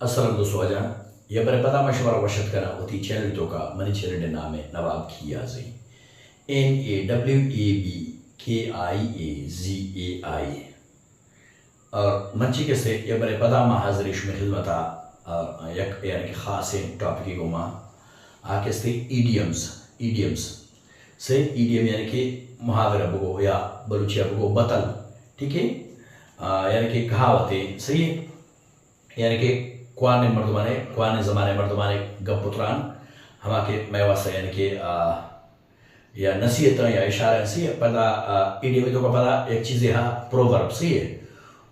Assalamu dostu ajan. Ya pada pada mashwara washat kana uti channel to ka mani channel de naam hai Nawab Khiyazai. NAWABKIAZAI. और मंची के से ये बड़े पदा मा हाजिरिश में खिदमता एक यानी कि खास टॉपिक को मा आके से idioms से idiom यानी कि मुहावरा बगो या बलूचिया बगो बतल, ठीक है, यानी कि कहावतें सही है, यानी कि कुआने ज़माने मर्दमाने गपुत्रान हमारे मैवासा यानी कि या नसीहत या इशारा सही है पता इडियम तो का पता एक चीज़ है प्रोवर्ब सही है,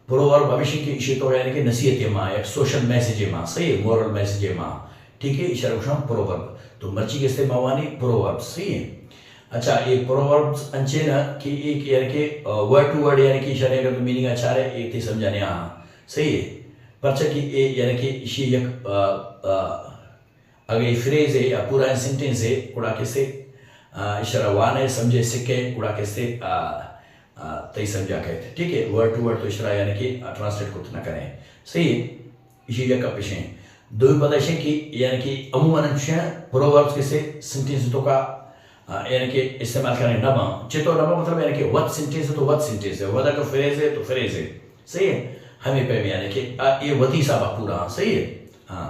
प्रोवर्ब भविष्य की इशे तो यानी कि नसीहत माँ एक सोशल मैसेज माँ सही है, मोरल मैसेज माँ, ठीक है, इशारा कुछ प्रोवर्ब तो मर्ची के से मावानी प्रोवर्ब सही है। अच्छा ये प्रोवर्ब्स अंचे ना कि एक यानी कि वर्ड टू वर्ड यानी कि इशारे का तो मीनिंग अच्छा है एक थी समझाने यहाँ सही है, परचा कि ये यानी कि इसी एक अगर ये फ्रेज है या पूरा सेंटेंस है कुड़ा कैसे इशारा वाने समझे सिक्के कुड़ा कैसे तय समझा कहते, ठीक है, वर्ड टू वर्ड तो इशारा यानी कि ट्रांसलेट कुछ ना करें सही है, इसी एक कपिशें दो पदाशें की यानी कि अमूमन प्रोवर्ब्स कैसे सेंटेंस तो का यानी कि इस्तेमाल करें नबा चितो नबा मतलब यानी कि वट सेंटेंस है तो वट सेंटेंस है, वदा का फ्रेज है तो फ्रेज है सही है, हमें पे यानी कि ये वती साबा पूरा सही है। हाँ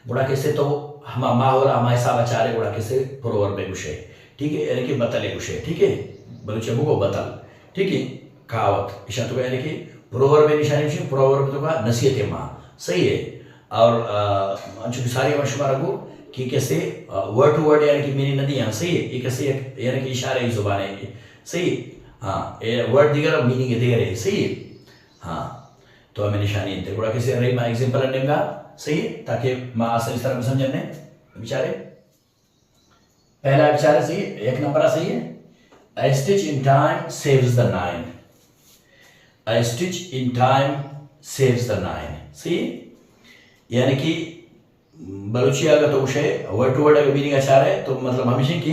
बुढ़ा कैसे तो हम माहौल हमारे साबा चारे बुढ़ा कैसे प्रोवर्ब में गुशे, ठीक है, यानी कि बतले गुशे, ठीक है, बलूचे को बतल, ठीक है, कहावत इशा तो यानी कि प्रोवर्ब में निशानी से प्रोवर्ब तो का नसीहत माँ सही है। और चूंकि सारे मशुमारा को कि कैसे वर्ड टू वर्ड यानी कि मेरी नदी यहाँ सही है, ये कैसे यानी कि इशारे जुबान है सही, हाँ ये वर्ड दिगर मीनिंग दिगर है सही है। हाँ तो हमें निशानी है गुड़ा कैसे रही मैं एग्जांपल लेंगा सही है ताकि मैं आसानी तरह समझने बेचारे पहला बेचारे सही है, एक नंबर सही है, A stitch in time saves the nine. A stitch in time saves the nine. सही यानी कि बलूचिया का तो उसे वर्ड टू वर्ड का मीनिंग अच्छा है तो मतलब हमेशा कि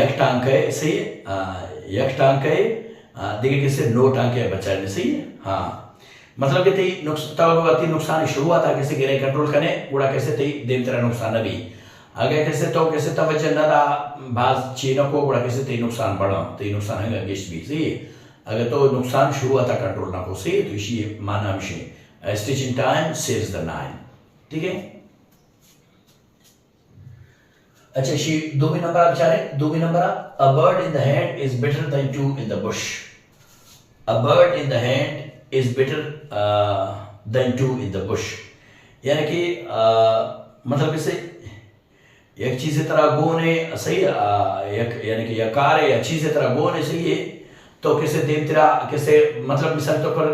एक टांग है सही, एक टांग है देखिए किससे नो टांग है बच्चा ने सही है। हाँ मतलब कि तेई नुकसान शुरुआत आ कैसे गिरे कंट्रोल करने उड़ा कैसे तेई देव तरह नुकसान भी अगर कैसे तो कैसे तवज्जो न दा बाज चीनों को उड़ा कैसे तेई नुकसान बढ़ा तेई नुकसान है गेस्ट भी सही, अगर तो नुकसान शुरुआत कंट्रोल ना को सही तो इसी माना विषय stitch in time saves the nine, ठीक है। अच्छा शी दो भी नंबर बेचारे दो भी number a bird in the hand is better than two in the bush, a bird in the hand is better than two in the bush, यानी कि मतलब कैसे एक चीज तरह गोने सही एक यानी कि यकार है अच्छी से तरह गोने सही है तो कैसे देव तेरा कैसे मतलब मिसाल तो पर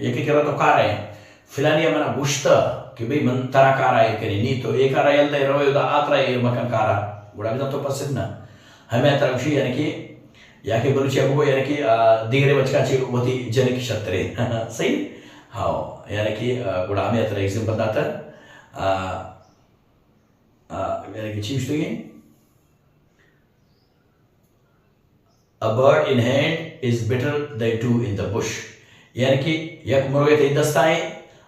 एक करा तो कार है फिलानी मना गुश्ता कि भाई मन तरा कारा है करी नहीं तो एक आरा यल्दा रोयो दा आत्रा है मकन कारा गुड़ा भी तो पसंद ना हमें तरह उसी यानी कि या के बलूचिया को यानी कि दिगरे बचका ची वती जन की शत्रे सही। हाँ यानी कि गुड़ा हमें तरह एग्जांपल बताता यानी कि चीज तो ये A bird in hand is better than two in the bush, यानी कि एक मुर्गे ते दस्ताए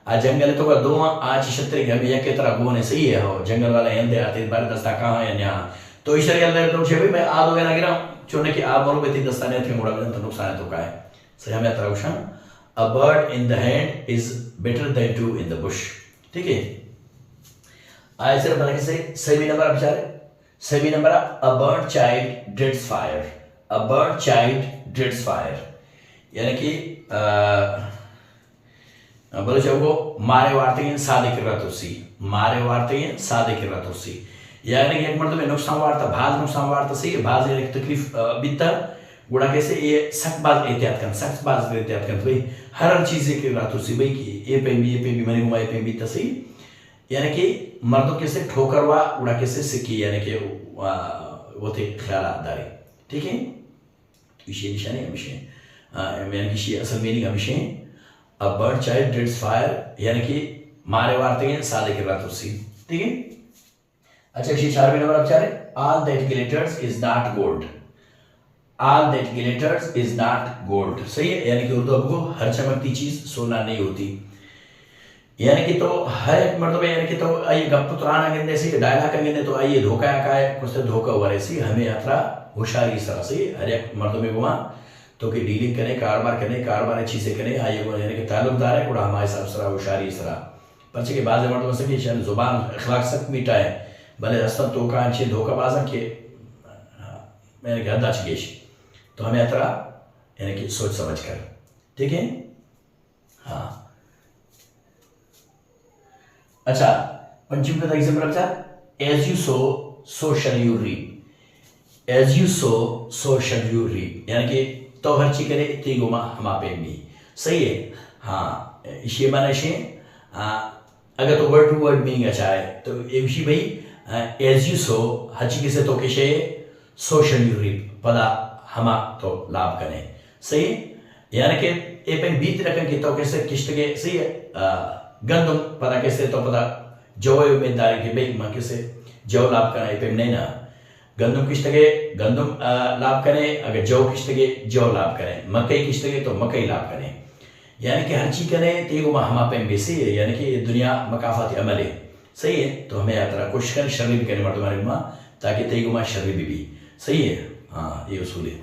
आ जंगल तो का दो आज छतरी के हम एक की तरह गोने सही है हो जंगल वाले यंदे आते बार दस्ता कहाँ है यहाँ तो इस शरीर अंदर तो छे मैं आ दो ना गिरा चुने कि आ मुर्गे ते दस्ताने थे मुड़ा में तो नुकसान तो का है सही हमें तरह उशान A bird in the hand is better than two in the bush, ठीक है। आए सिर्फ बना कैसे सभी नंबर बेचारे सभी number A bird child dreads fire, A bird child dreads fire, यानी कि बोलो जब वो मारे वार्ते हैं सादे कर रहा तो सी मारे वार्ते हैं सादे कर रहा तो सी यानी कि एक मतलब में नुकसान वार्ता भाज नुकसान वार्ता सही भाज यानी तकलीफ बिता गुड़ा कैसे ये सख्त बात एहतियात कर भाई हर चीज के रहा तो सी भाई कि ये पे भी मैंने घुमाए पे भी तसी यानी कि मर्दों कैसे ठोकरवा उड़ा कैसे सिक्की यानी कि वो थे ख्याल दारी, ठीक है, विषय निशानी हमेशा यानी कि असल मीनिंग हमेशा A bird child dreads fire यानी कि मारे वार्ते हैं सादे के रात उसी, ठीक है। अच्छा इसी चार नंबर आप चारे all that glitters is not gold, all that glitters is not gold, सही है, यानी कि उर्दू आपको हर चमकती चीज सोना नहीं होती, यानी कि तो हर एक मर्तबे यानी कि तो आई गप तुरान अंगने से डायलॉग अंगने तो आई धोखा का है कुछ तो धोखा हुआ सी हमें यात्रा होशियारी इस तरह से हर एक मर्तबे घुमा तो कि डीलिंग करें कारोबार चीज़ें करें आई यानी कि ताल्लुकदार है कुड़ा हमारे साथ सरा होशियारी इस तरह पर्चे के बाद मर्तबे से कि शायद जुबान अखलाक सख्त मीठा है भले रस्ता तो का अच्छे धोखाबाजा के मैंने कहा दाच गेश तो हमें यात्रा यानी कि सोच समझ कर ठीक है हाँ अच्छा पंचम का एग्जाम्पल अच्छा as you sow so shall you reap as you sow so shall you reap यानी कि तो हर चीज करे ती गुमा हम पे भी सही है हाँ इसे माने से अगर तो वर्ड टू वर्ड मीनिंग अच्छा है तो ये विषय भाई एज यू सो हर चीज से तो किसे सो शैल यू रीप पदा हम तो लाभ करें सही यानी कि ये पे बीत रखें कि तो कैसे किस्त के सही है गंदम पता कैसे तो पता जो उम्मीदवार की भाई माँ कैसे जो लाभ करें पे नहीं ना गंदम किस्त के गंदम लाभ करें अगर जौ किस्त के जौ लाभ करें मकई किस्त के तो मकई लाभ करें यानी कि हर चीज करें तेगो हम पे बेसी है यानी कि दुनिया मकाफात अमल है सही है तो हमें यात्रा कोशिश करें शर्री भी करें मर्दमारी माँ ताकि तेगो माँ शर्री भी सही है हाँ ये उसूल है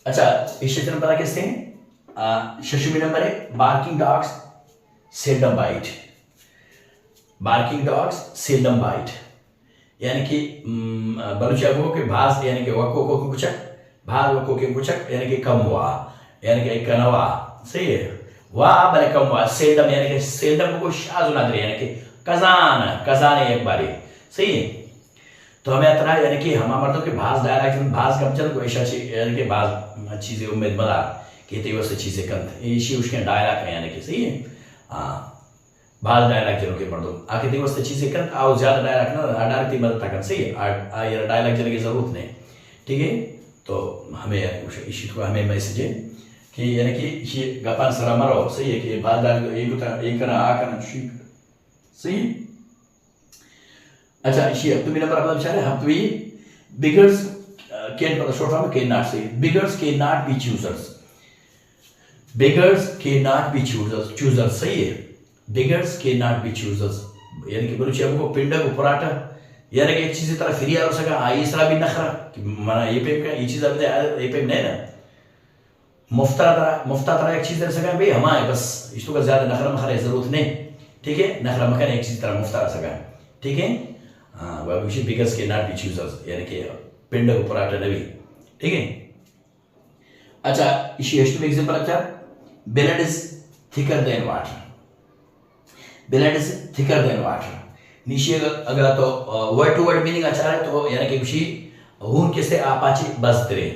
अच्छा इस क्षेत्र में पता कैसे शशुमी नंबर है barking dogs seldom bite barking dogs seldom bite यानी कि बलूचिया के भास यानी कि वको को कुचक भार वको के कुचक यानी कि कम हुआ यानी कि एक कनवा सही है वाह बने कम हुआ सेल्डम यानी कि सेल्डम को शाजुनादरी यानी कि कजान एक बारी सही है तो हमें अतरा यानी कि हम मर्दों के भास डायरेक्ट भास कब्जन को ऐसा यानी कि भास चीज़ें उम्मीद मदार कि ते वैसे चीज़ें कंत इसी उसके डायलॉग है यानी कि सही है हाँ भास डायलॉग जरूर के मर्दों आखिर ते वैसे चीज़ें कंत आओ ज़्यादा डायलॉग ना डायरेक्ट ही मदद तक सही है ये डायलॉग जरूर की ज़रूरत नहीं ठीक है तो हमें इसी को हमें मैसेज है कि यानी कि ये गपान सरा मरो सही है कि भास डाल एक करना आ करना सही अच्छा इसी तुम्ही नंबर आपला विचार है हम बिगर्स कैन पर शॉर्ट फॉर्म कैन नॉट से beggars can not be choosers beggars can not be choosers सही है beggars can not be choosers यानी कि बलूची हमको पिंडा को पराठा यानी कि एक चीज की तरह फिर यार सका आई सरा भी नखरा माना ये पे का ये चीज अब ये पे नहीं ना मुफ्ता तरह एक चीज तरह सका भाई हमारे बस इसको का ज्यादा नखरा मखरा जरूरत नहीं ठीक है नखरा मखरा एक चीज तरह मुफ्ता सका ठीक है हाँ वह विषय बिगर्स के नॉट बी चूजर्स यानी कि पिंड को पराठा नवी ठीक है अच्छा इसी हेस्ट में एग्जांपल अच्छा blood is thicker than water blood is thicker than water नीचे अगर तो वर्ड टू वर्ड मीनिंग अच्छा है तो यानी कि विषय हून कैसे आपाची बजतरे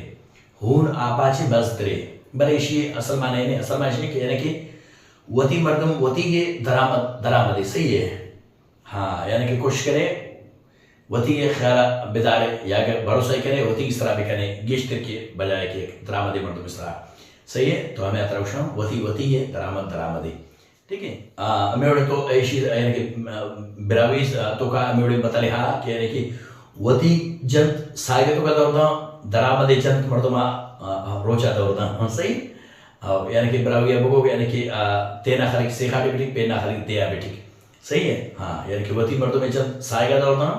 हून आपाची बजतरे बड़े इसी असल माने नहीं असल माने कि यानी कि वती मर्दम वती ये दरामद सही है हाँ यानी कि कोशिश करें वती के ख्याल बेदार या भरोसा करे वती इस तरह भी करें गिश्त के बजाय के दरामदी मर्दम इस तरह सही है तो हमें अतरा वती है दरामदी ठीक है अमेड़े तो ऐसी यानी कि बिरावीस तो का अमेड़े बता लिहा कि यानी कि वती जंत सागे तो का दौरदा दरामदी जंत मर्दमा रोचा दौरदा सही यानी कि बिरावी अबको यानी कि तेना खरीक से खाटे बिटिक पेना खरीक तेया बिटिक सही है हाँ यानी कि वती मर्दमे जंत सागे दौरदा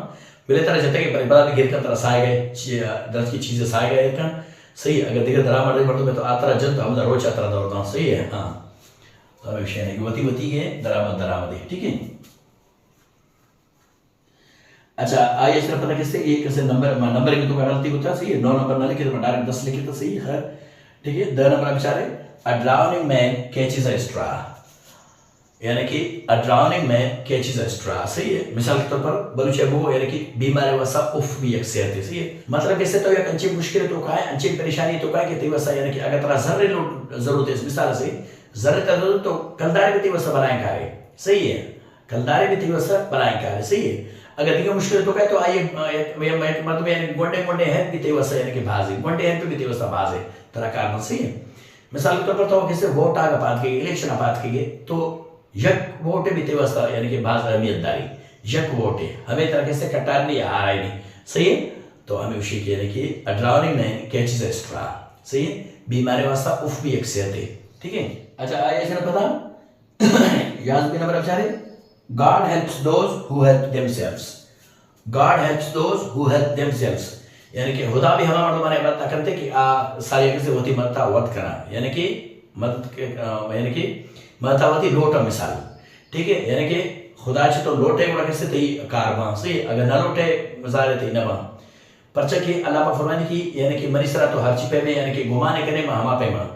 पहले तरह जैसे कि परिवार गिर कर तरह साए गए दर्ज की चीजें साए गए का सही अगर देखिए दरा मर्द में तो आतरा जन तो हम रोज आतरा दौड़ता हूँ सही है हाँ तो विषय नहीं कि वती है दरामदी ठीक है अच्छा आइए इस तरह पता किससे एक कैसे नंबर की तो गलती होता सही है 9 नंबर ना लिखे तो डायरेक्ट 10 लिखे तो सही है ठीक है 2 नंबर बेचारे a drowning man catches a straw यानी कि a drowning man catches a straw सही है मिसाल के तौर पर बलूची अबू यानी कि बीमारी वसा उफ भी अक्सर है सही है मतलब कैसे तो एक अच्छी मुश्किल तो का है अच्छी परेशानी तो का कि वसा यानी कि अगर तरह जर्रे जरूरत है मिसाल से जर्रे का जरूरत तो कलदारे भी वसा बनाए का है सही है कलदारे भी वसा बनाए का है सही है अगर दिखे मुश्किल तो का तो आइए मतलब यानी गोंडे हैं भी वसा यानी कि भाजे गोंडे हैं भी वसा भाजे तरह कारण सही है मिसाल के तौर पर तो कैसे वोट आगे बात के इलेक्शन बात के तो यक वोट भी व्यवस्था यानी कि बाज अहमियत दारी यक वोट है हमें तरह से कटार नहीं आ रहा है नहीं सही है तो हमें उसी के यानी कि ड्राउनिंग नहीं कैचेस अ स्ट्रा सही है बीमारी वास्ता उफ भी एक सेहत है ठीक है अच्छा आइए इसने पता याद भी नंबर बेचारे God helps those who help themselves. God helps those who help themselves. यानी कि खुदा भी हमारा मतलब माने बात करते कि सारी कैसे होती मदता वत करा यानी कि मदद के यानी कि मदता होती लोटा मिसाल ठीक है यानी कि खुदा चे तो लोटे गुड़ा कैसे तई कारवा सही अगर न लोटे मजारे तई न बा परचा कि अल्लाह पाक फरमाने की यानी कि मरीसरा तो हर चीज पे में यानी कि गुमाने करे में हमा पे में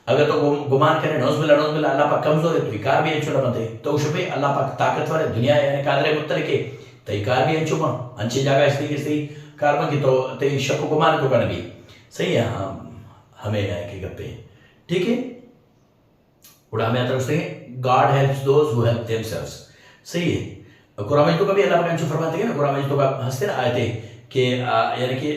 अगर तो गुमान करे नौज बिल्ला अल्लाह पाक कमजोर है तो कार भी अंचो बनते तो उस पे अल्लाह पाक ताकतवर है दुनिया यानी कादरे मुत्तर के तई कार भी अंचो में अंची जगह इस तरीके से कार की तो तई शक गुमान तो करना भी सही है हाँ हमें यानी कि गप्पे ठीक है उड़ा में आता है God helps those who help themselves सही है कुरान में तो कभी अल्लाह पाक अंचो फरमाते हैं ना कुरान में तो का हंसते ना आए थे कि यानी कि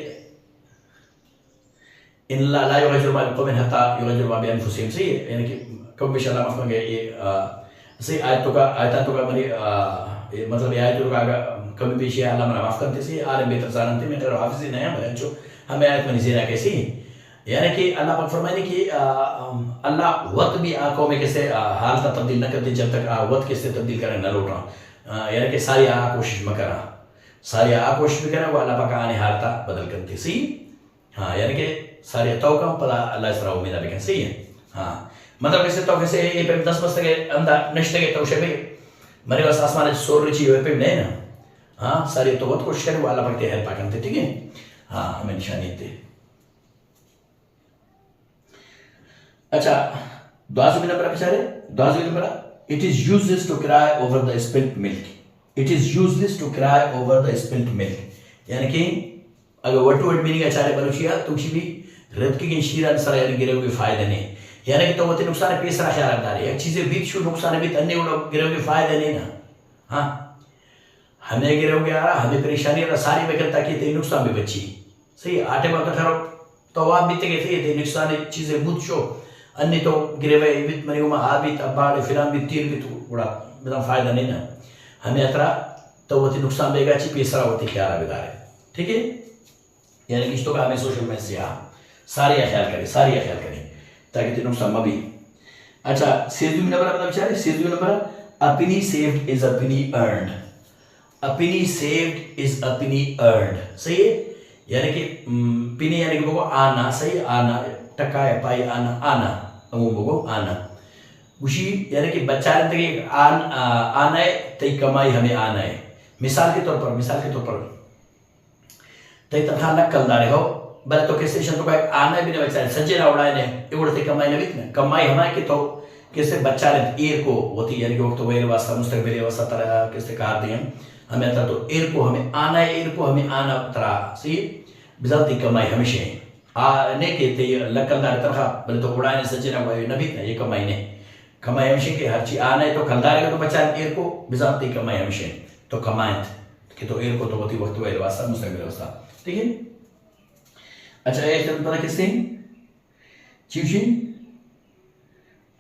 इन ला युगैर मा बिक़ौमिन हत्ता युगैरू मा बिअनफुसिहिम सही है यानी कि कब भी अल्लाह माफ करेंगे ये सही आयत तो का मरी मतलब ये आयत तो का कभी भी शेयर अल्लाह मना माफ करते सही आले बेहतर जानते में अगर हाफिज नहीं है जो हमें आयत में जीरा कैसी यानी कि अल्लाह पाक फरमाने कि अल्लाह वक्त भी आंखों में कैसे हालत तब्दील न करते जब तक वक्त कैसे तब्दील करें न लौटा यानी कि सारी कोशिश में करा सारी कोशिश भी करें वो अल्लाह पाक आने हालता बदल करते सही हाँ यानी कि सारे तो कम पला अल्लाह इस तरह उम्मीद है सही है हाँ मतलब कैसे तो कैसे ये पे 10 बस के अंदर नष्ट के तो शबे मेरे पास आसमान सोर रची हुए पे नहीं ना हाँ सारी तो बहुत कोशिश करें वो अल्लाह पाक हेल्प करते ठीक है हाँ हमें निशानी दे अच्छा दुआ से नंबर बेचारे दुआ से number it is useless to cry over the spilled milk it is useless to cry over the spilled milk यानी कि अगर वर्ड टू वर्ड मीनिंग अचारे बलूचिया तुमशी भी रद की शीरा सर यानी गिरे हुए फायदे नहीं यानी कि तो वो नुकसान पेसरा ख्याल है एक चीजें बीत शु नुकसान भी अन्य गिरे हुए फायदे नहीं ना हाँ हमें गिरे हो गया हमें परेशानी सारी बेकरता की ते नुकसान भी बची सही आटे में तो खरो तो आप बीते गए थे नुकसान चीजें बुत शो अन्य तो गिरे हुए बीत मरी उमा आ बीत अबाड़ फिरान भी तीर भी तो बड़ा मतलब फायदा नहीं ना हमें अतरा तो वो नुकसान बेगा ची पेसरा होती ख्याल बेदारे ठीक है यानी कि का हमें सोशल में से सारे ख्याल करें ताकि तीनों सम्मा भी अच्छा सेजू में नंबर मतलब चाहे सेजू नंबर अपनी सेव्ड इज अपनी अर्न्ड अपनी सेव्ड इज अपनी अर्न्ड सही है यानी कि पिनी यानी कि बोको आना सही आना टका या पाई आना अमू बोको आना उसी यानी कि बच्चा रहते कि आना है तई कमाई हमें आना है मिसाल के तौर पर तई तथा नक्कल दारे हो बल तो कैसे शब्द का आना भी नहीं बचा सज्जे ना उड़ाए ने उड़ते कमाई नहीं बीत ना कमाई हमारे की तो कैसे बच्चा रहे एर को होती यानी कि वक्त वेर वास्ता मुस्तकबिल वास्ता तरह कैसे कहा दिए हमें तरह तो एर को हमें आना है एर को हमें आना तरह सी बिजाती कमाई हमेशा ने के ते लक्कल दारे तरह बल तो उड़ाए सज्जे ना कोई नहीं बीत ना ये कमाई ने कमाई हमेशा के हर चीज आना है तो खलदारे का तो बच्चा एर को बिजाती कमाई हमेशा तो कमाए कि तो एर को तो होती वक्त वेर वास्ता मुस्तकबिल वास्ता ठीक है अच्छा ये चल पता किससे चिवशिन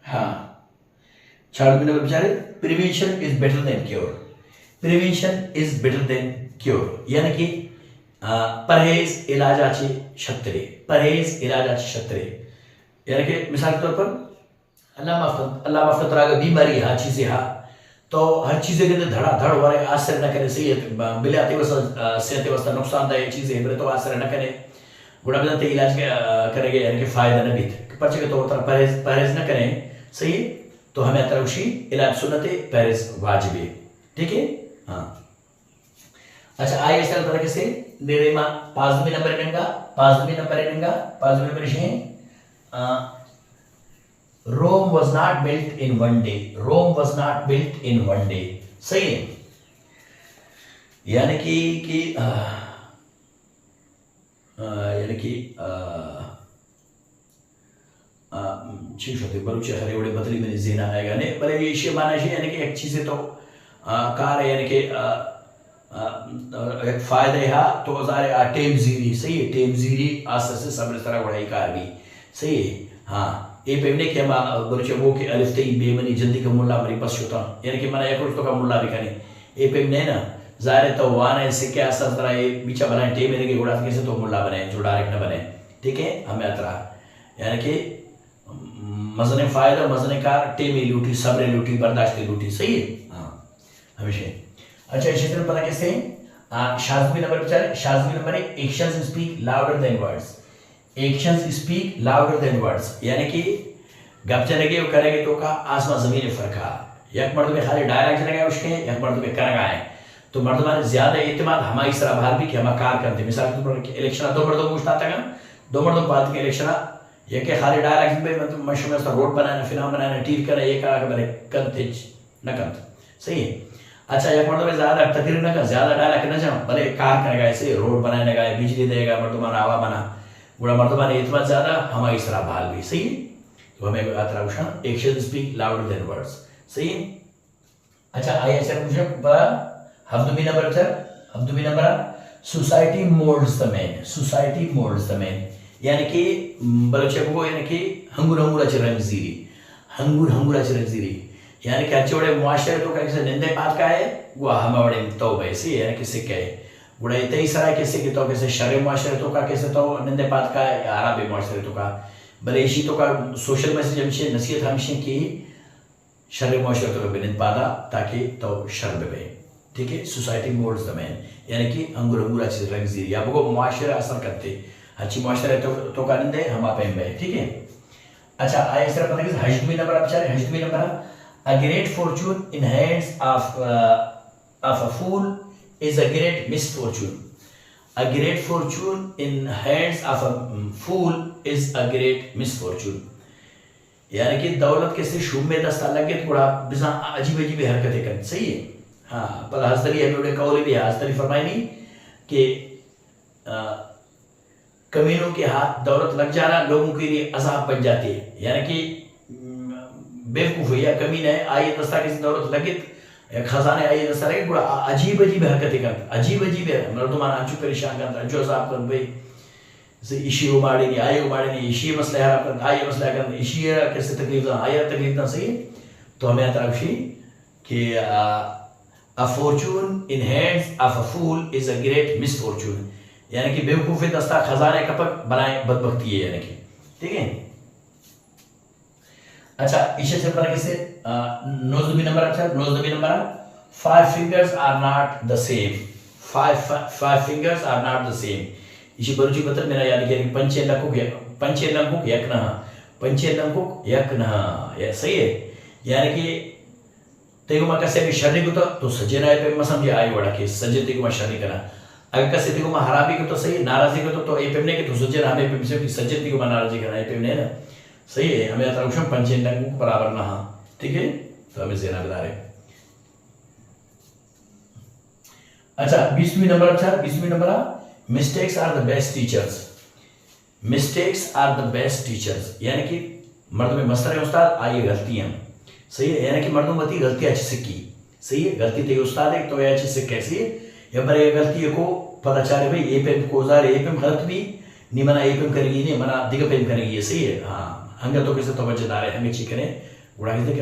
हाँ छाड़ में नंबर बेचारे prevention is better than cure यानी कि परहेज इलाज आचे छत्रे यानी कि मिसाल के तौर पर अल्लाह माफ अगर बीमारी हाँ चीजें हाँ तो हर चीज़ें के अंदर धड़ाधड़ हो रहा है आश्चर्य न करे सही है बिलाती सेहत व्यवस्था नुकसानदायक चीज़ें है तो आश्चर्य न करे बुढ़ा बिना इलाज करेंगे यानी कि फायदा न भी पर्चे के तौर पर परहेज न करें सही तो हमें तरवशी इलाज सुनते परहेज वाजिब ठीक है हाँ अच्छा आइए इस तरह से निर्मा पांचवी नंबर है Rome was not built in one day. सही है यानी कि चीज होती बलूची हरे बड़े बदली में जीना आएगा नहीं बड़े ये इश्य माना है यानी कि एक चीज़ें तो कार यानी कि एक फायदे है तो ज़ारे टेम जीरी सही है टेम जीरी आस्ते से सब इस तरह बढ़ाई कार भी सही है हाँ ये पेमने के हम बलूची वो के अलिफ तई बेमनी जल्दी का मुल्ला मेरी पास होता यानी कि मैंने एक तो का मुल्ला भी करें ये पेमने ना ज़ारे तो वाना इससे क्या असर तरह ये बीचा बनाए टेम मेरे के उड़ा कैसे तो मुल्ला बने जो डायरेक्ट न बने ठीक है हमें अतरा यानी कि मजने फायदा मजने कार टेमी लूटी सब्र लूटी बर्दाश्त लूटी, सही है हाँ हमेशा। अच्छा इसी तरह पता कैसे शाज़मी नंबर बेचारे, शाज़मी नंबर है actions speak louder than words, actions speak louder than words, यानी कि गप चलेंगे वो करेंगे तो का आसमान जमीन फर्क है। एक मर्द में खाली डायलॉग चलेगा उसके, एक मर्द में कर गए तो मर्द में ज्यादा एतमाद हमारी इस तरह बाहर भी कि हम कार करते, मिसाल के तौर पर इलेक्शन दो मर्दों को पूछता था, दो मर्दों बाद के इलेक्शन ये के खाली डायलॉग में मतलब मशहूर में रोड बनाना फिल्म बनाना टीर करना ये करा के मेरे कंत न कंत, सही है। अच्छा एक मर्द में ज्यादा तकरीर न कर, ज्यादा डायलॉग न जाओ भले कार करेगा ऐसे रोड बनाने का बिजली देगा मर्दमान हवा बना बुरा मर्दमान एतमाद ज्यादा हमारी इस तरह बाहर भी, सही है। तो हमें आता है action speak louder than words, सही है। अच्छा आइए सर मुझे बड़ा हफ्दुमी नंबर सर, हफ्दुमी number society moulds the man, society moulds the man, यानी कि बलोचे को यानी कि हंगुर हंगुरा चिरंजीरी, हंगुर हंगुरा चिरंजीरी, यानी कि अच्छे बड़े मुआशरे तो कैसे निंदे बात का है वो हम बड़े तो वैसे यानी किसी के बड़े इतनी सारा कैसे कि तो कैसे शरे मुआशरे तो का कैसे तो निंदे बात का है अरबी मुआशरे तो का भले इसी तो का सोशल मैसेज हमसे नसीहत हमसे की शर मुआशरे तो बिनित पादा ताकि तो शर बे, ठीक है। सोसाइटी मोल्ड्स द मैन, यानी कि अंगुर अंगुर अच्छी रंगजीरी या वो मुआशरे असर करते अच्छी मुआशरे तो का निंदे हम आप में, ठीक है। अच्छा आइए इस तरह पता कि हजमी नंबर बेचारे, हजमी number a great fortune in hands of a fool is a great misfortune, a great fortune in hands of a fool is a great misfortune, यानी कि दौलत कैसे शुभ में दस्ता लगे थोड़ा बिजा अजीब अजीब हरकतें कर, सही है हाँ। पर हजदरी हमें उड़े कौले भी हजदरी फरमाई नहीं कि कमीनों के हाथ दौलत लग जाना लोगों के लिए अजाब बन जाती है, यानी कि बेवकूफ या कमीन है आई दस्ता किसी दौलत लगे खजाने आई दस्ता लगे बड़ा अजीब अजीब हरकतें कर, अजीब अजीब है मर्दमान आंचू परेशान करता जो साहब कर भाई इशी उमाड़े नहीं आए उमाड़े नहीं इशी मसले हरा कर आए मसला कर इशी कैसे तकलीफ ना आया तकलीफ ना, सही। तो हमें आता है कि a fortune in hands of a fool is a great misfortune, यानी कि बेवकूफ दस्ता खजाने कपक बनाए बदबख्ती है, यानी कि ठीक है। अच्छा इसे से पर कैसे नोजबी नंबर, अच्छा नोजबी number 5 fingers are not the same, five fingers are not the same, इसी बरुची पत्र मेरा याद कि पंचे लंकुक यकना ये सही है, यानी कि तेगो मा कसे भी शरीर को तो सजे ना पे मसम जे आई वड़ा के सजे तेगो मा शरीर करा अगर कसे तेगो मा हराबी को तो सही नाराजी को तो ए पे ने के तो सजे ना हमें पे से सजे तेगो मा नाराजी करना ए पे ने ना, सही है। हमें आता है पंचे लंकुक बराबर ना, ठीक है। तो हमें जेना बता रहे। अच्छा 20वीं नंबर, अच्छा 20वीं number mistakes are the best teachers, mistakes are the best teachers, यानी कि मर्द में मस्तर है उस्ताद आइए गलतियां, सही है, यानी कि मर्दों बती गलती अच्छे से की, सही है। गलती तेरे उस्ताद है तो ये अच्छे से कैसी है या पर ये गलती को पता चले भाई ये पे कोजार ये पे गलत भी नहीं मना ये पे करेगी नहीं मना दिग पे करेगी, ये सही है हाँ। हंगा तो कैसे तवज्जोदार है हमें चिकने गुड़ा के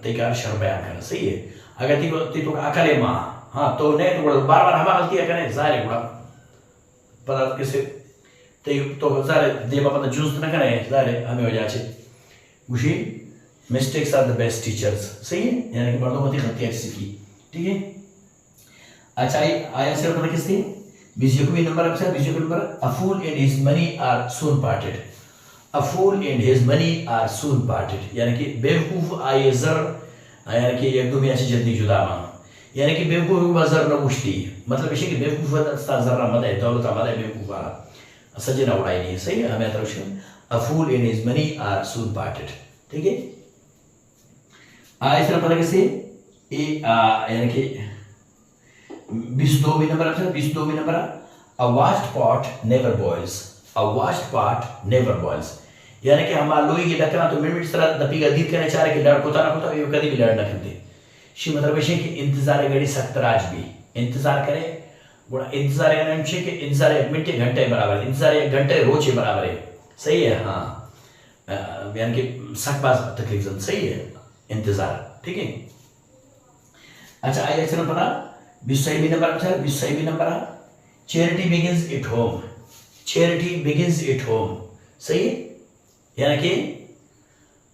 तेकार शर बयान करना, सही है। अगर ती तो अकले मां हाँ तो नहीं तो बार बार हम गलतियां करें जारे गुड़ा पता कैसे तो जारे देवा पता जूस न करें जारे हमें हो जाए गुशी mistakes are the best teachers, सही है, यानी कि मर्दों को गलतियां सीखी, ठीक है। अच्छा आया सर पता किससे 20वीं नंबर, अच्छा 20वीं number a fool and his money are soon parted, a fool and his money are soon parted, यानी कि बेवकूफ आए जर यानी कि एक दुनिया से जल्दी जुदा मां, यानी कि बेवकूफ बाजार न पूछती मतलब इसे कि बेवकूफ अस्ता जरा मत है दौलत मत है बेवकूफ वाला सजे ना उड़ाई नहीं, सही है। हमें तरफ a fool and his money are soon parted, ठीक है। इस तरह पता कैसे यानी कि 22वीं नंबर, अच्छा 22वीं number a washed pot never boils, a washed pot never boils, यानी कि हमारा लोही की ढकना तो मिनट तरह दपी का दीद करने चाह रहे कि लड़ कोता ना कोता ये कभी भी लड़ ना करते शी मतलब है कि इंतजार गड़ी सख्त राज भी इंतजार करे गुणा इंतजार करने में कि इंतजार 1 मिनट घंटे बराबर है, इंतजार 1 घंटे रोज बराबर है, सही है हाँ, यानी कि सख्त बात तकलीफ सही है इंतजार, ठीक है। अच्छा आइए चलो पता 20वीं नंबर, अच्छा 20वीं number charity begins at home, charity begins at home, सही है, यानी कि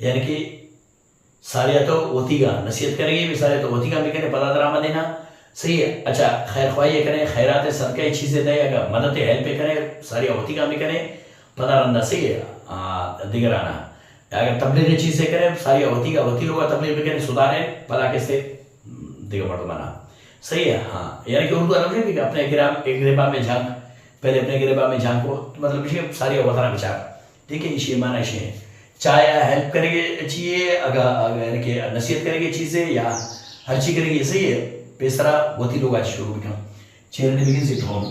यानी कि सारिया तो वतीगा नसीहत करेंगे भी सारे तो वतीगा भी करें पदा दरामा देना सही है। अच्छा खैर ख्वाही करें खैरात सदका चीज़ें दे अगर मदद हेल्प करें सारिया वतीगा भी करें पदा रंदा सही है दिगराना अगर तबलीग चीज़ें करें सारिया वतीगा वती लोग तबलीग भी करें सुधारें पदा कैसे दिगा मर्दमाना सही है। हाँ यानी कि उर्दू अलग है कि अपने गिरेबा में झांक पहले अपने गिरेबा में झांको मतलब इसे सारिया वताना विचार ठीक है इसे माना इसे चाहे हेल्प करेंगे चाहिए अगर यानी कि नसीहत करेंगे चीज़ें या हर चीज़ करेंगे सही है बेसरा वती लोग आज शुरू बिकम चेहरे begins at home।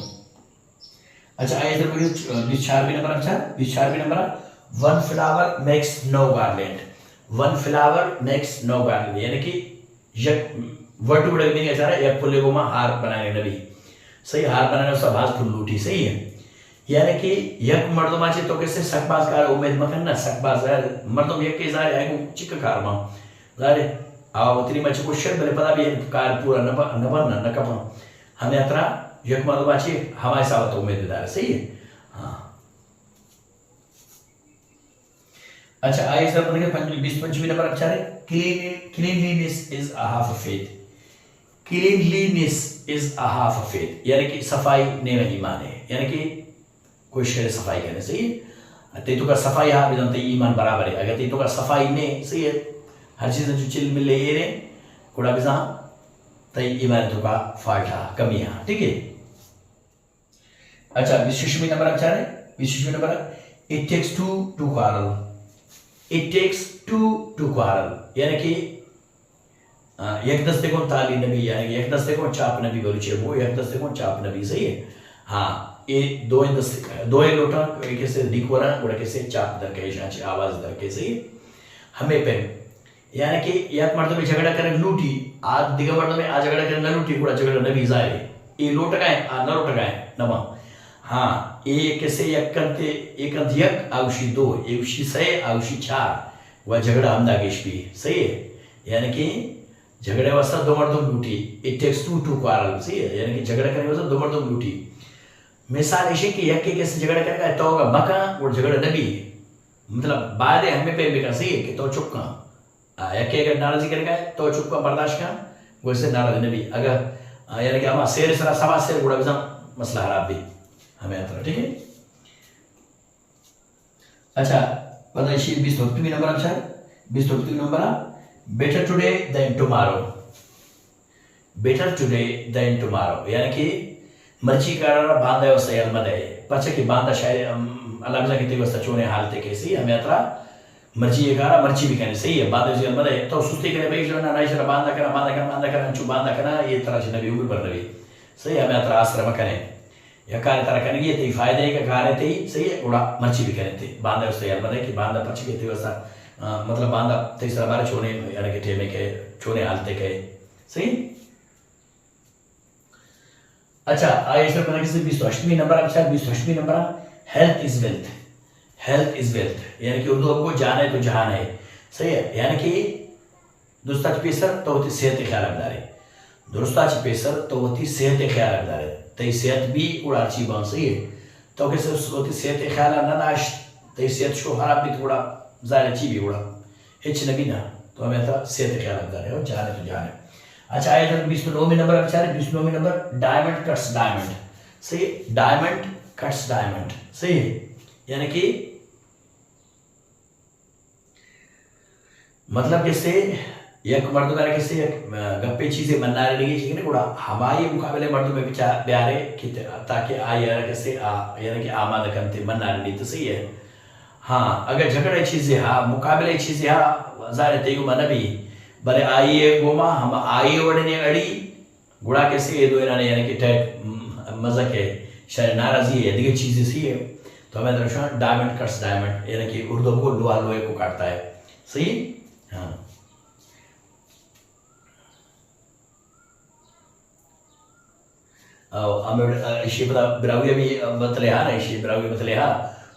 अच्छा आइए इधर begins 24 नंबर अच्छा 24 number one flower makes no garland one flower makes no garland यानी कि यक वर्ड वर्ड मीनिंग ऐसा है एक फूले को मां हार बनाने नबी सही हार बनाने उसका भाज फूल लूटी सही है यानी कि यक मर्दमाचे तो कैसे सकबाज कार उम्मीद मकन ना सकबाज है मर्दम यक के जारे है चिक कार मां जारे आवतरी मचे को शर बले पता भी कार पूरा न कपा हमें अतरा यक मर्दमाचे हमारे साथ उम्मीदवार सही है। हाँ अच्छा आइए सर बताइए 25 नंबर अच्छा है cleanliness is a half of faith cleanliness is a half of faith यानी कि सफाई ने ईमान है यानी कि कोशिश करे सफाई करने सही है ते तो का सफाई हाँ भी जानते ईमान बराबर है अगर ते तो का सफाई ने सही है हर चीज़ जो चिल मिले ये रे कुड़ा भी जहाँ तय ईमान तो का फाल्ट कमी है ठीक है। अच्छा 20 नंबर अच्छा है 20 number it takes two to quarrel it takes two to quarrel यानी कि एक दस्ते को ताली नबी यानी कि एक दस्ते को चाप नबी बोली चाहिए वो एक दस्ते को चाप नबी सही है। हाँ ये दो लोटा कैसे दिखोरा गुड़ा कैसे चाप दर के शांति आवाज दर कैसे हमें पे यानी कि याद मर्द में झगड़ा करें लूटी आज दिगा मर्द में आज झगड़ा करें न लूटी गुड़ा झगड़ा नबी जाए ये लोट का है आ न लोट का है नमा। हाँ ये कैसे एक करते एक यक आउशी दो एक सही आउशी चार वह झगड़ा हम दागेश भी सही है यानी कि झगड़े वास्ता दो मर्दों लूटी it takes two to quarrel सही है यानी कि झगड़ा करने वास्ता दो मर्दों लूटी मिसाल ऐसे कि यक के कैसे झगड़ा करेगा तो होगा मका और झगड़ा नबी मतलब बाद हमें पे भी का सही है कि तो चुप का यक के अगर नाराजी करेगा तो चुप का बर्दाश्त का वैसे नाराज नबी अगर यानी कि हम शेर सरा सवा शेर गुड़ा भी मसला खराब भी हमें आता ठीक है। अच्छा पता है 20 नंबर अच्छा 20 number better today than tomorrow better today than tomorrow यानी कि मर्ची कारण बांधा वस्ता मदे पचे की बांधा शायद अलग अलग कितने वस्ता चोने हालते कैसी हमें अतरा मर्ची ये कारण मर्ची भी कहने सही है बांधा जो मदे तो सुस्ती करे भाई जो ना नाइशरा बांधा करा अंचु बांधा करा ये तरह से नबी उम्र पर नबी सही हमें अतरा आश्रम करें या कार्य तरह करेंगे ये ते फायदे का कार्य ते सही है उड़ा मर्ची भी कहने थे बांधा वस्ता मदे कि बांधा पचे कितने वस्ता मतलब बांधा तीसरा बार छोने यानी कि ठेमे के छोने हालते के सही। अच्छा आइए सर पता किसी 28 नंबर अच्छा 28 नंबर हेल्थ इज वेल्थ यानी कि उर्दू आपको जान है तो जहान है सही है यानी कि दोस्ता पेसर तो होती सेहत ख्याल रखदारे दोस्ता पेसर तो होती सेहत ख्याल रखदारे तई सेहत भी उड़ा अच्छी बात सही है तो कैसे होती सेहत ख्याल ना नाश तई सेहत शो खराब भी थोड़ा ज़्यादा अच्छी भी उड़ा हिच नबी ना तो हमें तो सेहत ख्याल रखदारे और जान है तो जान है। अच्छा आइए इधर 29 नंबर अच्छा है 29 नंबर डायमंड कट्स डायमंड सही डायमंड कट्स डायमंड सही यानी कि मतलब जैसे एक मर्द में कैसे गप्पे चीजें बनना लगी चाहिए ना गुड़ा हमारे मुकाबले मर्दों में प्यारे कि ताकि आया कैसे यानी कि आमाद करते बनना नहीं तो सही है। हाँ अगर झगड़े चीजें हाँ मुकाबले चीजें हाँ ज़ाहिर तेगु मन भी भले आइए गोमा हम आइए वड़ने अड़ी गुड़ा कैसे ये दो यानी कि टाइप मज़क है शायद नाराज़ी है दिगे चीज़ें सी है तो हमें दर्शन डायमंड कट्स डायमंड यानी कि उर्दू को लोहा लोहे को काटता है सही। हाँ इसी बता ब्राउया भी बतले हाँ ना इसी ब्राउया बतले हाँ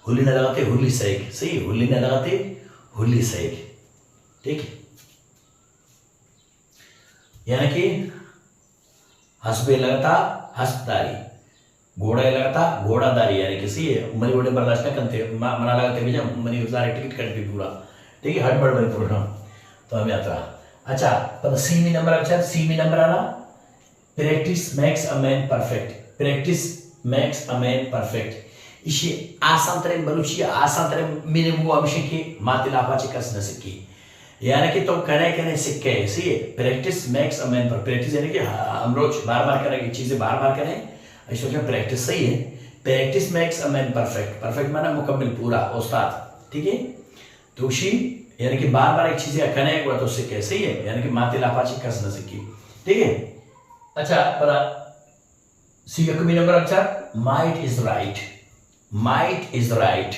हुल्ली न लगाते हुल्ली सैक सही हुल्ली न लगाते हुल्ली सैक ठीक है यानी कि हसबे लगता हसदारी घोड़ा लगता घोड़ादारी यानी कि सही है मनी घोड़े बर्दाश्त न करते मना लगाते भैया मनी सारे टिकट कट भी पूरा ठीक है हड़बड़ बड़ी पूरा तो हमें आता अच्छा पर सी में नंबर अच्छा सी में नंबर आना practice makes a man perfect practice makes a man perfect इशी आसान तरह बलुची आसान तरह मेरे वो अभिषेक की माती लापाची कस न सिक्की यानी कि तो करे सिक्के सही है प्रैक्टिस मेक्स अ मैन पर प्रैक्टिस यानी कि हम रोज बार बार करेंगे चीजें बार बार करें ऐसा प्रैक्टिस सही है practice makes a man perfect perfect माना मुकम्मल पूरा उस्ताद ठीक है तो उसी यानी कि बार बार एक चीजें करने को तो सिक्के सही है यानी कि माती लापाची कस न सिक्की ठीक है अच्छा पर सी कमी नंबर अच्छा माइट इज राइट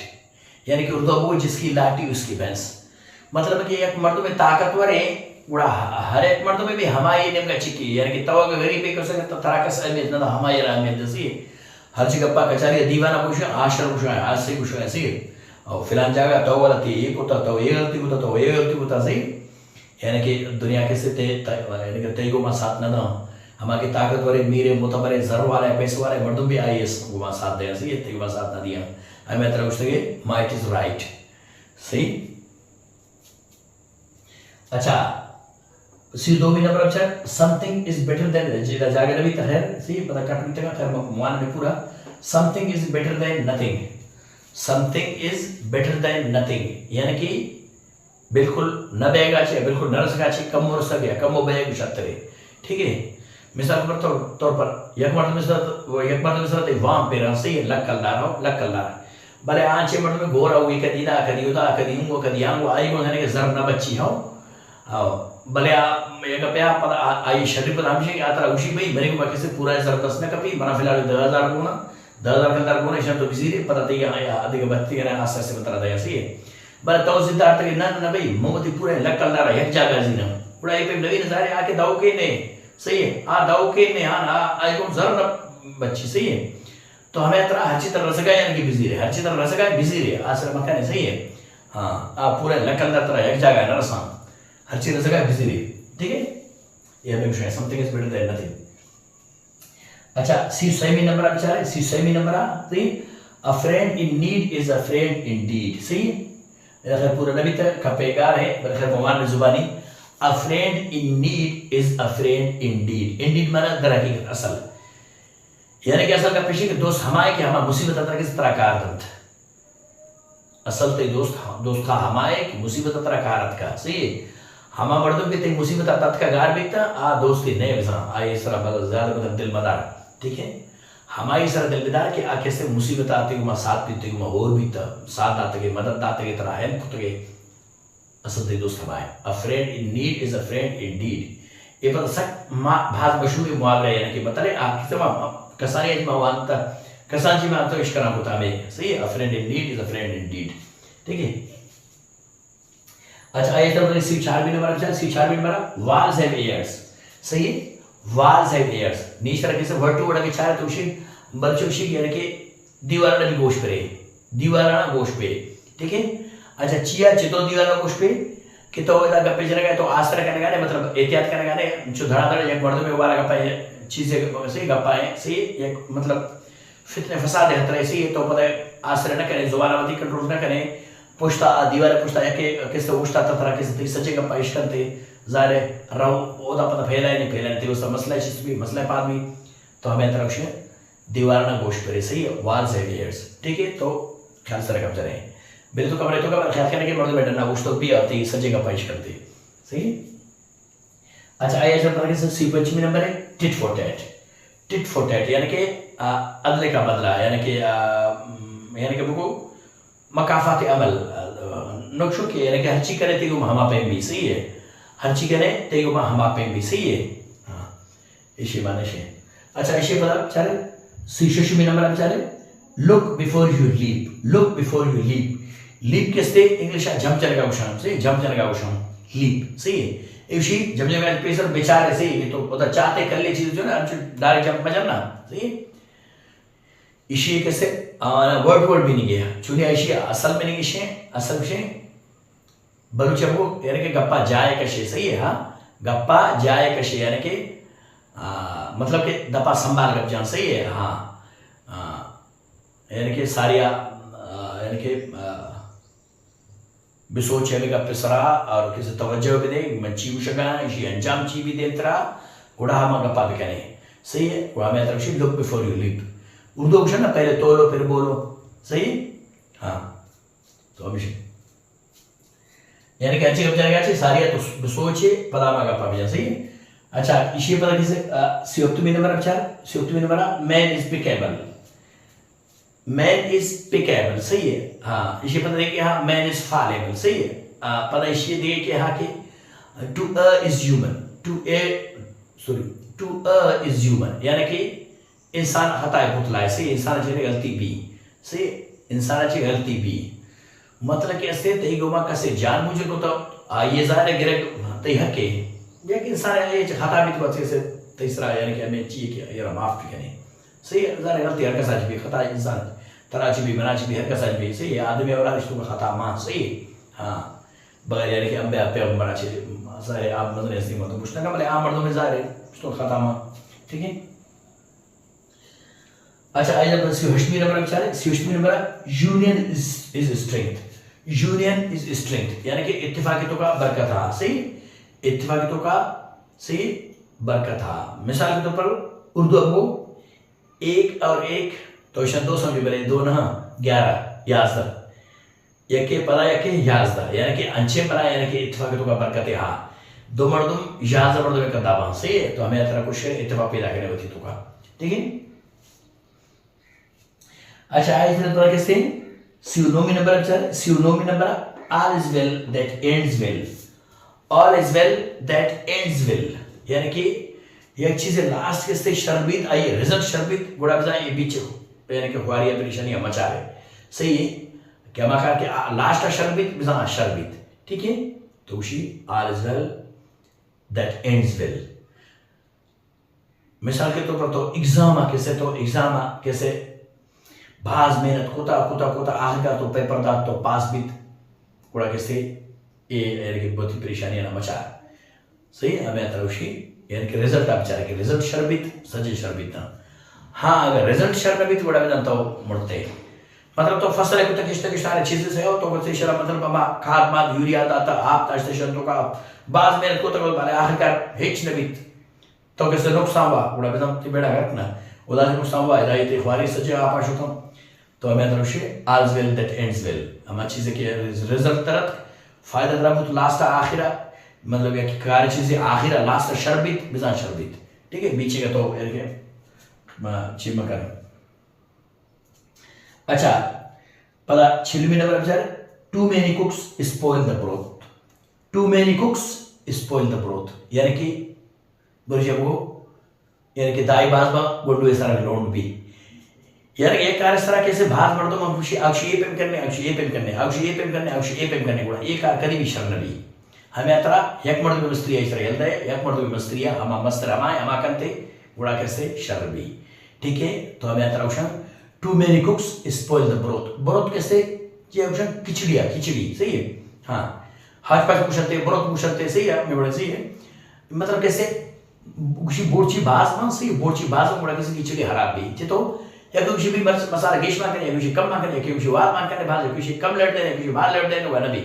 यानी कि उर्दू वो जिसकी लाठी उसकी भैंस मतलब कि एक मर्द में ताकतवर है गुड़ा हर एक मर्द में भी हमारी नेम का चिक्की यानी कि तवा के गरीब एक से तराकस अहमियत ना हमारी अहमियत जैसी हर जगह गप्पा कचारी दीवाना कुछ आश्रम कुछ है आज से कुछ है सही और फिलहाल जाएगा तो गलती एक होता तो ये गलती होता तो ये गलती होता सही यानी कि दुनिया के से यानी कि तेगो में साथ ना हमारे ताकतवर मीरे मुतबरे जर वाले पैसे वाले मर्दों भी आई इस गुमा साथ दे सही तेगो में साथ ना दिया हमें तरह कुछ लगे माइट इज राइट सही अच्छा सी दो भी नंबर अच्छा समथिंग इज बेटर देन जिला जागे भी तरह सही पता काट भी तक खैर मान में पूरा something is better then nothing something is better then nothing यानी कि बिल्कुल न बेगा छे बिल्कुल न रसगा छे कम हो सके कम हो बेग छतरे ठीक है मिसाल पर तौर पर एक मर्द मिसाल ते वाम पे रह सही लक्कलदार भले आंचे मर्द में गोरा हुई कदी दा कदी उदा कदी उंगो कदी आंगो आई गो ने जर न बच्ची हो भले एक पे आप आई शरीर पर हमसे यात्रा उसी भाई मेरे को बाकी से पूरा जबरदस्त न कभी बना फिलहाल 10,000 गुना 10,000 के अंदर गुना शब्द बिजी पता तई अधिक बत्ती करे आशा से बता दया सही भले तो सिद्धार्थ के न भाई मोमती पूरे लक्कलदार एक जगह जी न पूरा एक पे नवीन सारे आके दाव के ने सही है दाव के ने आई को जर न बच्ची सही है तो हमें तरह हर चीज तरह रसगा यानी कि बिजी रहे हर चीज तरह रसगा बिजी रहे आश्रम मकान सही है हाँ पूरे लक्कलदार तरह एक जगह न रसा हर चीज रसगा बिजी रहे ठीक है ये हमें विषय something is better then nothing अच्छा सी सेमी नंबर आप चाहे सी सेमी नंबर सही a friend in need is a friend in deed सही है पूरा नबी तक कपेगार है बरखर मोहम्मद में जुबानी a friend in need is a friend in deed माना दर हकीकत असल यानी कि असल का पेशी के दोस्त हमारे के हमारा मुसीबत अतर किस तरह का अर्थ असल ते दोस्त था हमारे की मुसीबत अतर का अर्थ का सही है हमा मर्दों के ते मुसीबत अतात का गार बीता आ दोस्ती नहीं वैसा आए सरा बदल ज्यादा मतलब दिल मदार ठीक है हमारी सरा दिल मदार के आके से मुसीबत आती हुआ साथ पीते हुआ और भी साथ आते के मदद आते के तरह हेल्प होते के असल ते दोस्त हमारे a friend in need is a friend in deed ये पता सक भाज मशहूर मुहावरा यानी कि मतलब आप कितना कसानी अजमा वांता कसांची में तो इश्करा होता में सही है a friend in need is a friend in deed ठीक है अच्छा आइए तब सी 4 भी नंबर अच्छा सी 4 भी नंबर वाल्स हैव इयर्स सही है वाल्स हैव इयर्स नीच तरह से वर्ड टू वर्ड के चार तो उसी बलचोशी यानी कि दीवार भी गोश पे दीवार ना गोश पे ठीक है अच्छा चिया चितो दीवार ना गोश पे कि तो इधर गप्पे जरा गए तो आसरा करने गाने मतलब एहतियात करने गाने जो धड़ाधड़ एक मर्द में वाला गप्पा है चीजें सही गप्पा है सही एक मतलब फितने फसाद है तरह से तो पता है आसरा न करें जुबानावती कंट्रोल न करें पुश्ता दीवार पुश्ता के किस उष्टा तरह के सच्चे का पेश करते जारे रहो ओदा पता फैलाए नहीं फैलाए थे उसका मसला चीज भी मसला पाद भी तो हमें तरफ से दीवार ना गोश्त करे सही वाल्स है इयर्स ठीक है तो ख्याल से रखा रहे बिल तो कमरे तो कमर ख्याल करने के मर्द बैठा ना गोश्त भी आती सच्चे का पेश करते सही अच्छा आइए जब तरह से सी 25 नंबर है टिट फॉर टैट यानी कि अदले का बदला यानी कि बुको मकाफात अमल नक्शो के यानी कि हर चीज करे तेगो हमा पे भी सही है हर चीज करे तेगो हमा पे भी सही है हाँ इसी माने से अच्छा इसी पता चले सी में नंबर चले लुक बिफोर यू लीप किसते इंग्लिश जंप चलेगा उशाम से जंप चलेगा उशाम लीप सही है इसी जब जब पेशर बेचारे सही तो पता चाहते कर ले चीज जो ना डायरेक्ट जंप में जाना सही इशी कैसे वर्ड भी नहीं गया चुनी ऐसी असल में नहीं इशे असल विषय बलुचबो यानी कि गप्पा जाए कशे सही है हाँ गप्पा जाए कशे यानी कि मतलब कि दपा संभाल गप जान सही है हाँ यानी कि सारिया यानी कि बिसोचे में का पिसरा और किसी तवज्जो भी दे मंची उशगा इसी अंजाम ची भी दे तरा गुड़ा हम गप्पा भी करें सही है गुड़ा में तरफ से look before you leap Urdu कुछ ना पहले तोलो फिर बोलो सही हाँ तो अभी यानी कि अच्छी कब जाएगा अच्छी सारिया तो बिसोचे पदामा गप्पा भी सही है अच्छा इसी पता किसे सियोक्तुमी नंबर अच्छा सियोक्तुमी number man is peccable man is peccable सही है हाँ इसी पता देखिए हाँ मैन इज फॉलेबल सही है पता इसी देखिए हाँ कि two is human two is human यानी कि इंसान खता पुतला सही इंसान अच्छी गलती भी सही इंसान अच्छी गलती भी मतलब कि ऐसे तई गोमा कैसे जान मुझे को तो ये ज़ाहिर गिरे तई हके या कि इंसान ये खता भी तो अच्छे से तीसरा यानी कि हमें चाहिए कि यार माफ भी करें सही ज़ाहिर गलती हर का सच भी खता इंसान तराची भी मनाची भी हर का सच भी सही आदमी और रिश्तों का खता मां सही हाँ बगैर यानी कि अम्बे पे मनाची ज़ाहिर आप मदन ऐसी मतलब पूछना का भले आम मर्दों में ज़ाहिर रिश्तों का खता मां ठीक है अच्छा आज अपन सियोश्मी नंबर विचारे सियोश्मी number union is strength union is strength यानी कि इत्तेफाकियतों का बरकत है सही इत्तेफाकियतों का सही बरकत है मिसाल के तौर पर उर्दू आपको एक और एक तो शायद दो समझ बने दो ना 11 याज़दा यके पता यके याज़दा यानी कि अंचे परा यानी कि इत्तेफाकियतों का बरकत है हाँ दो मर्दुम याज़दा मर्दुम का दावा सही है तो हमें तरह कुछ इत्तेफाक पैदा करने होती तो का ठीक है अच्छा आज फिर दोबारा कैसे सियोनोमी नंबर अच्छा सियोनोमी number all is well that ends well all is well that ends well यानी कि एक चीज है लास्ट के से शर्बीत आई रिजल्ट शर्बीत गुड़ा बजा ये बीच यानी कि हुआरी परेशानी मचा रहे सही है क्या मका के लास्ट शर्बीत बिजा शर्बीत ठीक है तो उसी all is well that ends well मिसाल के तौर पर तो एग्जाम कैसे भाज मेहनत कोता आखिरकार तो पेपर दा तो पास बीत गुड़ा कैसे ये यानी कि बहुत ही परेशानी ना मचा सही है हमें तरुषी यानी कि रिजल्ट आप चाहे कि रिजल्ट शर्बित सजे शर्बित ना हाँ अगर रिजल्ट शर्बित गुड़ा में जानता हो मुड़ते मतलब तो फसल है कुछ किस सारे चीजें से हो तो कुछ शरा मतलब बाबा खाद माद यूरिया दाता आप ताश्ते शर्तों का भाज मेहनत कोता वाले आखिरकार हिच नबीत तो कैसे नुकसान हुआ गुड़ा में जानते बेड़ा रखना उधर नुकसान हुआ इधर ये ख्वारी सजे आप आशुतम तो हमें तरफ all's well that ends well हम अच्छी से कि रिजल्ट तरफ फायदा तरफ तो लास्ट आखिरा मतलब ये कार्य चीजें आखिरा लास्ट शर्बित बिजा शर्बित ठीक है बीच का तो यानी चिम कर अच्छा पता छिलमी नंबर विचार too many cooks spoil the broth too many cooks spoil the broth यानी कि बरजे वो यानी कि दाई बाज बा गोडू ऐसा लोन भी यार एक कार्य इस तरह कैसे भात मर्दों में खुशी अक्षी ये पेम करने अक्षी ये पेम करने अक्षी ये पेम करने अक्षी ये पेम करने गुड़ा ये कार्य कभी भी शर्म नहीं हमें अतरा एक मर्द में मस्त्रिया इस तरह हिलता है एक मर्द में मस्त्रिया हमा मस्तर हमा करते गुड़ा कैसे शर्म भी ठीक है तो हमें अतरा उशन too many cooks spoil the broth कैसे ये उशन खिचड़ी सही है हाँ हाथ पास कुशलते ब्रोथ कुशलते सही है मैं बड़े सही है मतलब कैसे कुछ बोर्ची बाज ना सही बोर्ची बाज में गुड़ा कैसे खिचड़ी हराब भी तो या कुछ भी मसाला गेश मान करने कुछ कम मान करने कुछ वार मान करने भाज कुछ कम लड़ देने कुछ बाहर लड़ देने वह नबी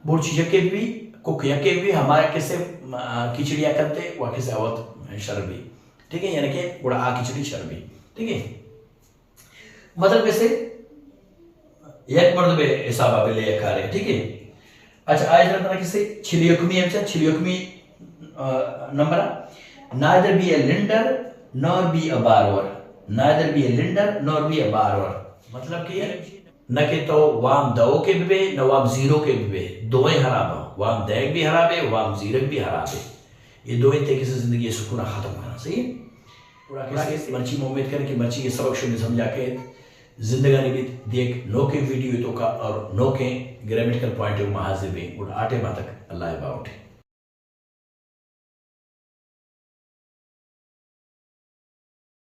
बोर्ची यके भी कुक यके भी हमारे कैसे खिचड़िया करते वह कैसे अवत शर्बी ठीक है यानी कि गुड़ा आ खिचड़ी शर्बी ठीक है मतलब कैसे एक मर्द पे हिसाब आप ले खा रहे ठीक है अच्छा आज जरा कैसे छिलियोकमी number neither be a lender nor be a borrower neither be a lender nor be a borrower मतलब कि न के तो वाम दो के भी न वाम जीरो के भी दो ही हराब वाम दैग भी हराब है वाम जीरक भी हराब है ये दो ही तरीके से जिंदगी सुकून खत्म करना सही है मर्ची में उम्मीद करें कि मर्ची के सबक शुरू समझा के जिंदगानी भी देख नो के वीडियो तो का और नो के ग्रामेटिकल पॉइंट ऑफ महाजिब और आटे मातक अल्लाह बाउट